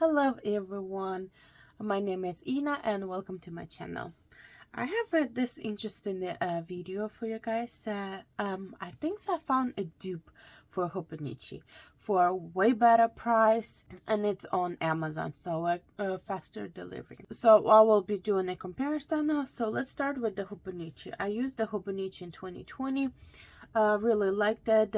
Hello everyone, my name is Ina and welcome to my channel. I have this interesting video for you guys. I think I found a dupe for Hobonichi for a way better price, and it's on Amazon, so faster delivery. So I will be doing a comparison now. So let's start with the Hobonichi. I used the Hobonichi in 2020. Really liked it.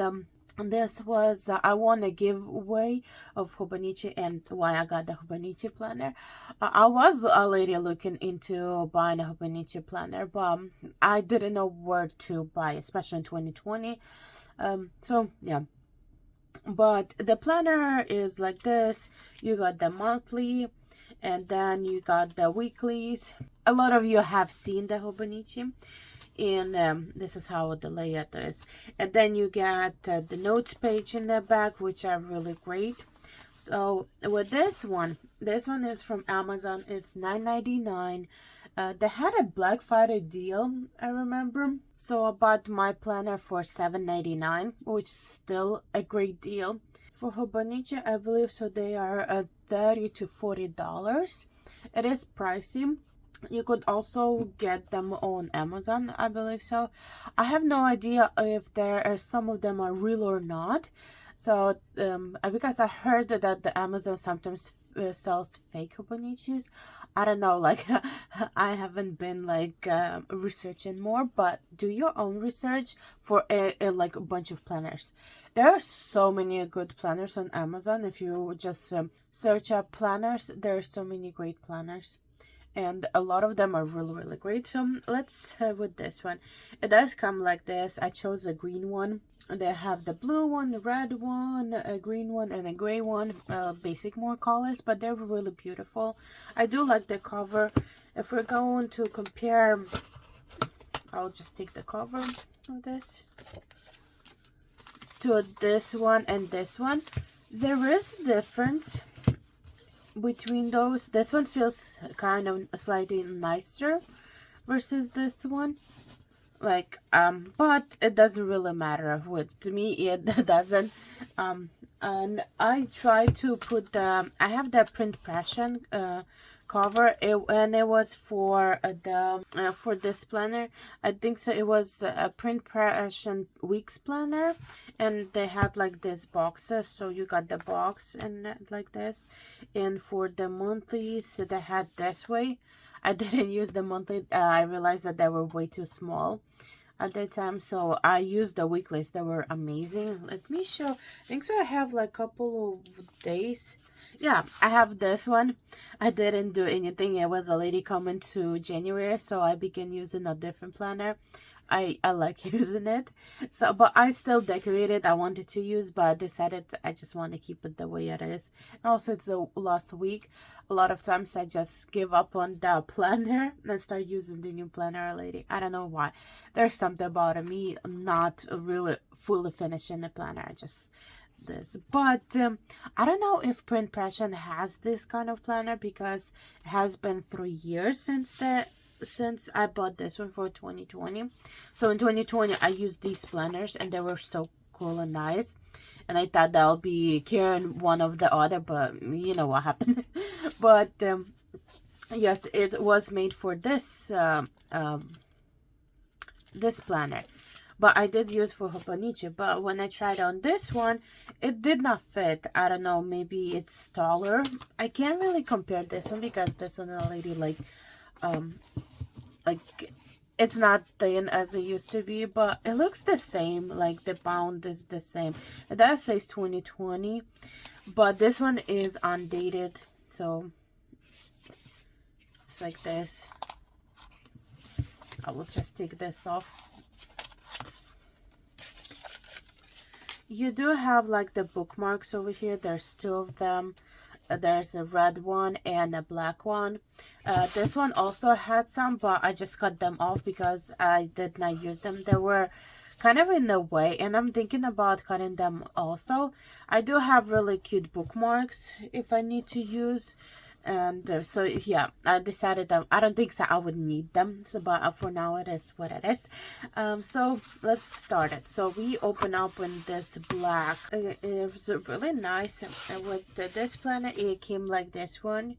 This was I won a giveaway of Hobonichi, and why I got the Hobonichi planner. I was already looking into buying a Hobonichi planner, but I didn't know where to buy, especially in 2020. So yeah, but the planner is like this. You got the monthly, and then you got the weeklies. A lot of you have seen the Hobonichi, and this is how the layout is. And then you get the notes page in the back, which are really great. So with this one is from Amazon. It's $9.99. They had a Black Friday deal, I remember, so I bought my planner for $7.99, which is still a great deal. For Hobonichi, I believe so they are $30 to $40. It is pricey. You could also get them on Amazon, I believe so. I have no idea if there are some of them are real or not. So because I heard that the Amazon sometimes sells fake Hobonichis. I don't know, like I haven't been like researching more, but do your own research for like a bunch of planners. There are so many good planners on Amazon. If you just search up planners, there are so many great planners, and a lot of them are really great. So let's with this one. It does come like this. I chose a green one. They have the blue one, the red one, a green one, and a gray one. Basic more colors, but they're really beautiful. I do like the cover. If we're going to compare, I'll just take the cover of this to this one and this one. There is a difference between those. This one feels kind of slightly nicer versus this one, like but it doesn't really matter. With me it doesn't. And I try to put the I have the print impression cover, and it was for for this planner. I think so it was a print impression weeks planner, and they had like this boxes, so you got the box and like this. And for the monthlies they had this way. I didn't use the monthly. I realized that they were way too small at that time, so I used the weeklies. They were amazing. Let me show. I think so I have like a couple of days. Yeah, I have this one. I didn't do anything. It was already coming to January, so I began using a different planner. I like using it, so but I still decorated. I wanted to use, but I decided I just want to keep it the way it is. And also, it's the last week. A lot of times I just give up on the planner and start using the new planner already. I don't know why. There's something about me not really fully finishing the planner. I just this, but I don't know if Print Impression has this kind of planner, because it has been 3 years since I bought this one for 2020. So in 2020 I used these planners, and they were so cool and nice, and I thought that I'll be carrying one of the other, but you know what happened. But yes, it was made for this this planner, but I did use for Hobonichi. But when I tried on this one, it did not fit. I don't know, maybe it's taller. I can't really compare this one, because this one already like it's not thin as it used to be, but it looks the same. Like the bound is the same. It does say 2020, but this one is undated, so it's like this. I will just take this off. You do have like the bookmarks over here. There's 2 of them. There's a red one and a black one. This one also had some, but I just cut them off because I did not use them. They were kind of in the way, and I'm thinking about cutting them also. I do have really cute bookmarks if I need to use. And so yeah, I decided that I don't think so I would need them, so but for now it is what it is. So let's start it. So we open up in this black. It's really nice. With this planner, it came like this one,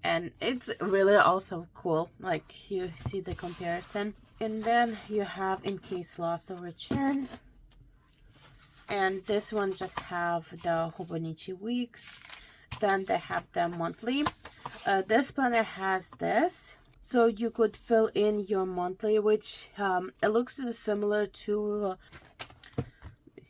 and it's really also cool. Like, you see the comparison. And then you have in case lost or return. And this one just have the Hobonichi weeks. Then they have the monthly. This planner has this, so you could fill in your monthly, which it looks similar to it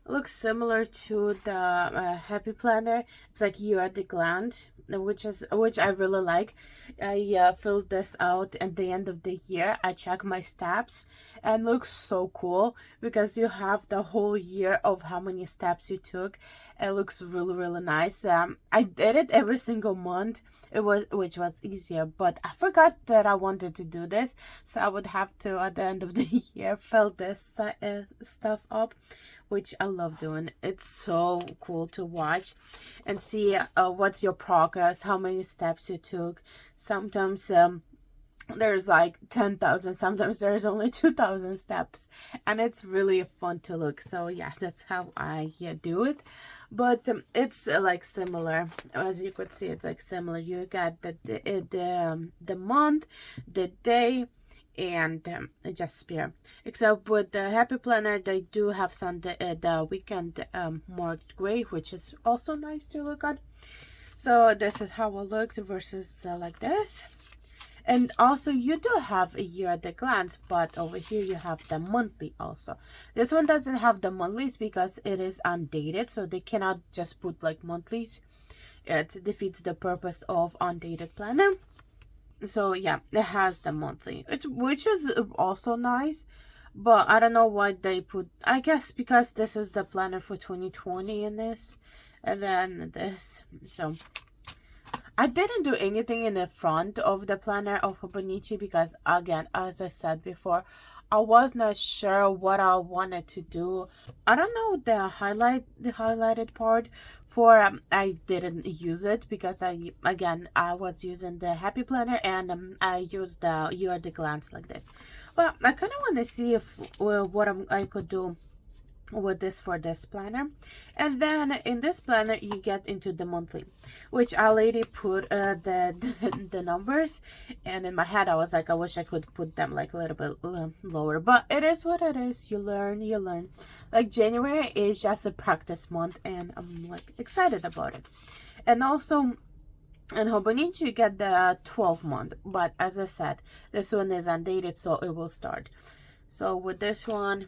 looks similar to the Happy Planner. It's like you at the glance, which I really like. I filled this out at the end of the year. I check my steps, and looks so cool because you have the whole year of how many steps you took. It looks really nice. I did it every single month. Which was easier, but I forgot that I wanted to do this, so I would have to at the end of the year fill this stuff up, which I love doing. It's so cool to watch and see what's your progress, how many steps you took. Sometimes there's like 10,000, sometimes there's only 2,000 steps, and it's really fun to look. So yeah, that's how I do it. But it's like similar, as you could see. It's like similar. You got the month, the day, and just spare. Except with the Happy Planner, they do have some the weekend marked gray, which is also nice to look at. So this is how it looks versus like this. And also you do have a year at a glance, but over here you have the monthly also. This one doesn't have the monthlies because it is undated, so they cannot just put like monthlies. It defeats the purpose of undated planner. So yeah, it has the monthly, which is also nice, but I don't know why they put, I guess because this is the planner for 2020 in this, and then this. So I didn't do anything in the front of the planner of Hobonichi because, again, as I said before, I was not sure what I wanted to do. I don't know the highlighted part for I didn't use it because I was using the Happy Planner, and I used the You at the Glance like this. But I kind of want to see if what I could do with this for this planner. And then in this planner you get into the monthly, which I already put the numbers, and in my head I was like, I wish I could put them like a little bit lower, but it is what it is. You learn. Like January is just a practice month, and I'm like excited about it. And also in Hobonichi you get the 12 month, but as I said, this one is undated, so it will start. So with this one,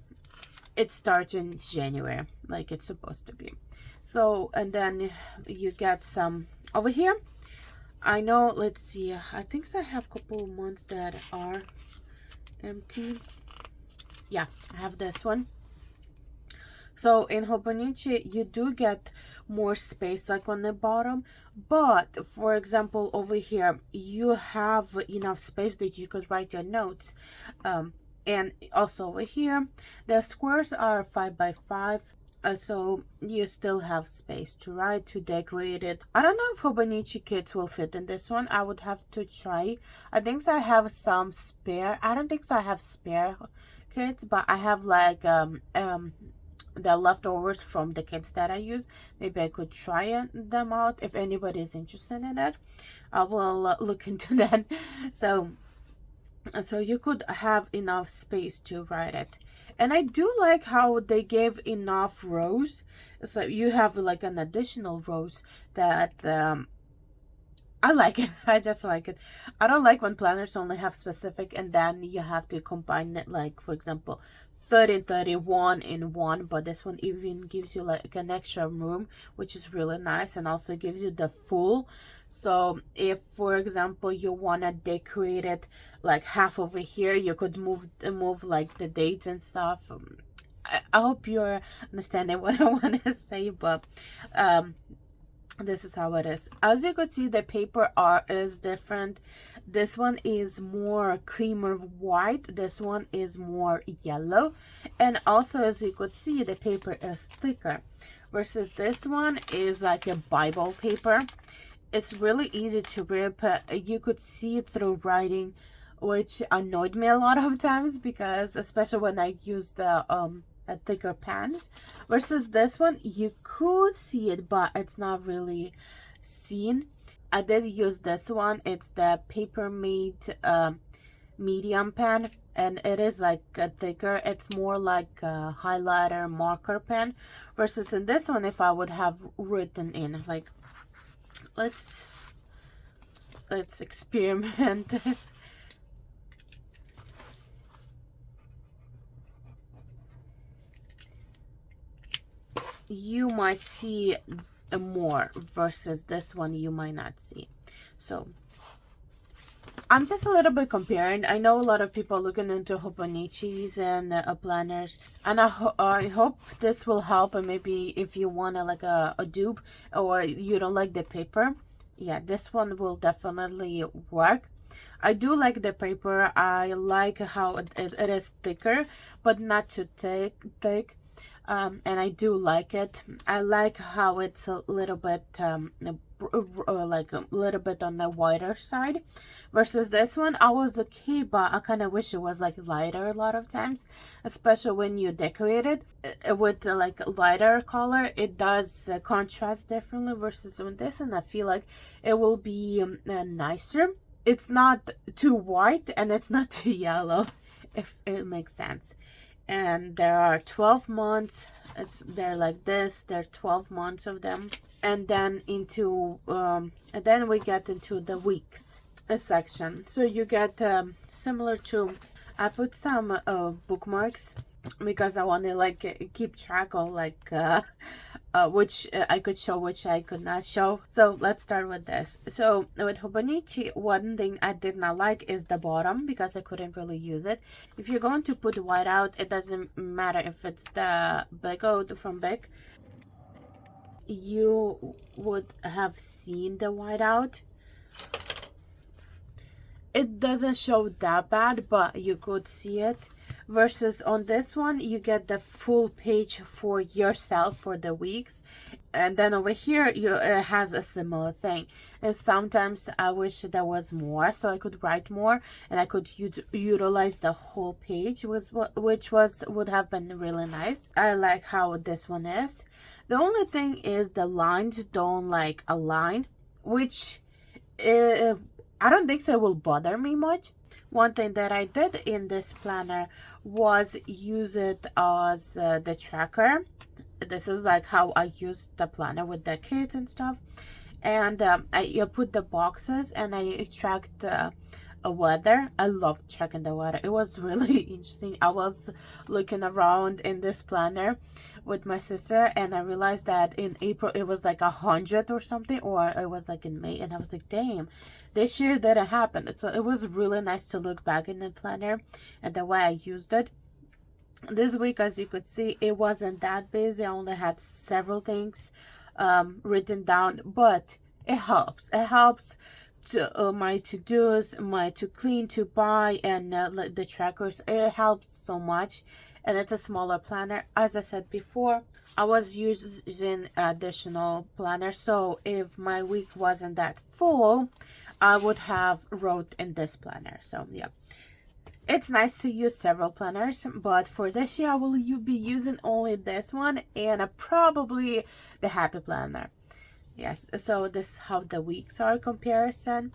it starts in January like it's supposed to be. So, and then you get some over here. I know, let's see, I think I have a couple of months that are empty. Yeah, I have this one. So in Hobonichi you do get more space like on the bottom, but for example over here you have enough space that you could write your notes. And also over here the squares are 5 by 5, so you still have space to write, to decorate it. I don't know if Hobonichi kits will fit in this one. I would have to try. I think I have some spare. I don't think I have spare kits, but I have like the leftovers from the kits that I use. Maybe I could try them out. If anybody is interested in it, I will look into that. So you could have enough space to write it. And I do like how they gave enough rows, so you have like an additional rows that I like it. I just like it. I don't like when planners only have specific and then you have to combine it, like for example 30 and 31 in one, but this one even gives you like an extra room, which is really nice, and also gives you the full. So if for example you want to decorate it like half over here, you could move like the dates and stuff. I hope you're understanding what I want to say, but this is how it is. As you could see, the paper art is different. This one is more creamer white, this one is more yellow, and also as you could see the paper is thicker versus this one is like a Bible paper. it's really easy to rip. You could see through writing, which annoyed me a lot of times, because especially when I use the a thicker pens, versus this one you could see it, but it's not really seen. I did use this one. It's the Paper Mate medium pen, and it is like a thicker. It's more like a highlighter marker pen, versus in this one, if I would have written in, like, let's experiment this. You might see more, versus this one you might not see. So I'm just a little bit comparing. I know a lot of people looking into Hobonichis and planners, and I hope this will help. And maybe if you want like a dupe, or you don't like the paper, yeah, this one will definitely work. I do like the paper. I like how it is thicker, but not too thick. And I do like it. I like how it's a little bit like a little bit on the wider side, versus this one. I was okay, but I kind of wish it was like lighter a lot of times, especially when you decorate it with like lighter color. It does contrast differently, versus on this, and I feel like it will be nicer. It's not too white and it's not too yellow, if it makes sense. And there are 12 months. They're like this. There's 12 months of them. And then and then we get into the weeks section. So you get similar to, I put some bookmarks, because I want to like keep track of like which I could show, which I could not show. So let's start with this. So with Hobonichi, one thing I did not like is the bottom, because I couldn't really use it. If you're going to put white out, it doesn't matter if it's the Big O from Big, you would have seen the white out. It doesn't show that bad, but you could see it. Versus on this one, you get the full page for yourself for the weeks. And then over here, it has a similar thing. And sometimes I wish there was more, so I could write more and I could utilize the whole page, which would have been really nice. I like how this one is. The only thing is the lines don't like align, which I don't think so it will bother me much. One thing that I did in this planner was use it as the tracker. This is like how I use the planner with the kids and stuff. And I put the boxes and I tracked weather. I love tracking the weather. It was really interesting. I was looking around in this planner with my sister, and I realized that in April it was like 100 or something, or it was like in May, and I was like, damn, this year didn't happen. So it was really nice to look back in the planner and the way I used it. This week, as you could see, it wasn't that busy. I only had several things written down, but it helps. It helps to my to-dos, my to clean, to buy, and the trackers. It helps so much. And it's a smaller planner. As I said before, I was using additional planner, so if my week wasn't that full, I would have wrote in this planner. So yeah, it's nice to use several planners, but for this year I will be using only this one and probably the Happy Planner. Yes, so this is how the weeks are comparison.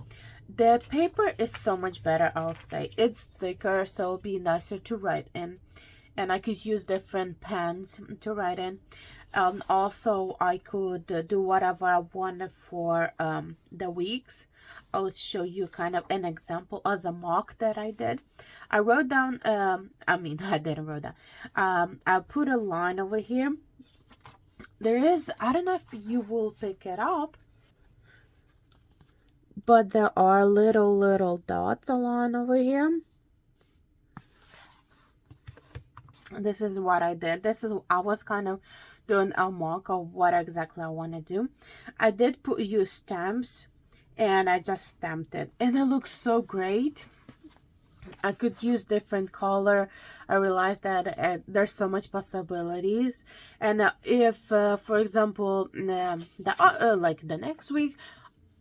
The paper is so much better, I'll say. It's thicker, so it'll be nicer to write in. And I could use different pens to write in. Also, I could do whatever I wanted for the weeks. I'll show you kind of an example as a mock that I did. I wrote down, I didn't write down. I put a line over here. There is, I don't know if you will pick it up, but there are little dots along over here. This is what I did. I was kind of doing a mock of what exactly I want to do. I did use stamps, and I just stamped it, and it looks so great. I could use different color. I realized that there's so much possibilities, and if for example like the next week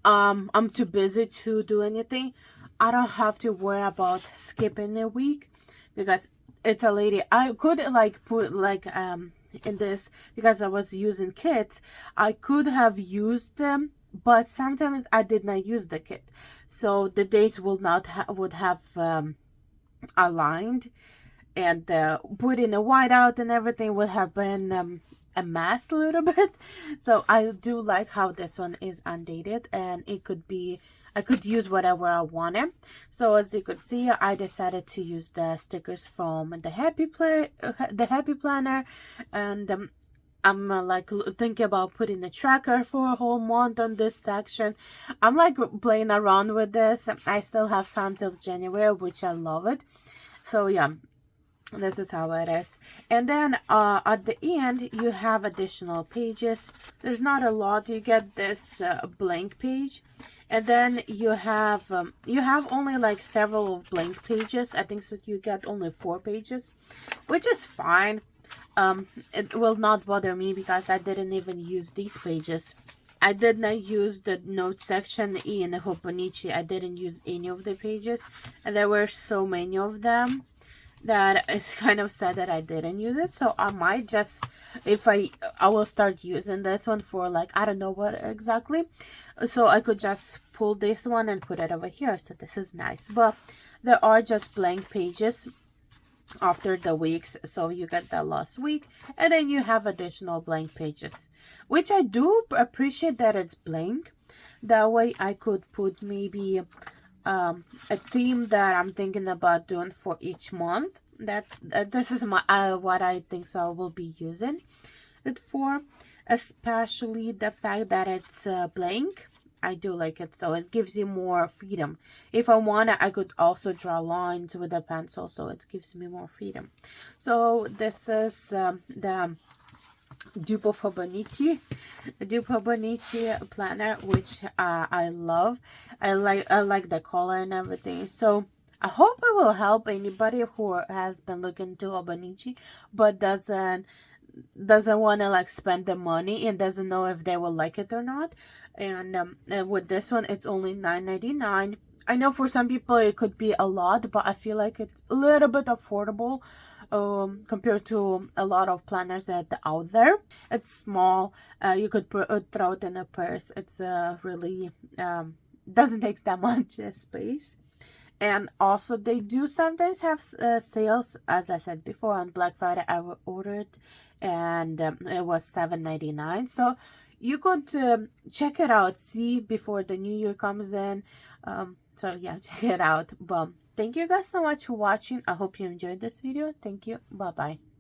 I'm too busy to do anything, I don't have to worry about skipping a week, because it's a lady. I could like put like in this, because I was using kits, I could have used them, but sometimes I did not use the kit, so the dates will not would have aligned, and putting a whiteout and everything would have been a mess a little bit. So I do like how this one is undated, and it could be, I could use whatever I wanted. So as you could see, I decided to use the stickers from the Happy Planner, and I'm like thinking about putting a tracker for a whole month on this section. I'm like playing around with this. I still have time till January, which I love it. So yeah, this is how it is. And then at the end you have additional pages. There's not a lot. You get this blank page, and then you have only like several of blank pages. I think so you get only 4 pages, which is fine. It will not bother me because I didn't even use these pages. I did not use the note section in Hobonichi. I didn't use any of the pages, and there were so many of them that it's kind of sad that I didn't use it. So I might just, if I will start using this one for like, I don't know what exactly, so I could just pull this one and put it over here. So this is nice, but there are just blank pages after the weeks, so you get the last week, and then you have additional blank pages, which I do appreciate that it's blank. That way I could put maybe a theme that I'm thinking about doing for each month. That this is my what I think so I will be using it for, especially the fact that it's blank. I do like it, so it gives you more freedom. If I want it, I could also draw lines with a pencil, so it gives me more freedom. So this is the Dupe of Hobonichi, Dupe Hobonichi planner, which I love. I like the color and everything. So I hope it will help anybody who has been looking to Hobonichi but doesn't want to like spend the money and doesn't know if they will like it or not. And with this one, it's only $9.99. I know for some people it could be a lot, but I feel like it's a little bit affordable compared to a lot of planners that are out there. It's small. You could throw it in a purse. It's really doesn't take that much space. And also they do sometimes have sales, as I said before. On Black Friday I ordered, and it was $7.99. So you could check it out, see before the new year comes in. So yeah, check it out. But thank you guys so much for watching. I hope you enjoyed this video. Thank you. Bye bye.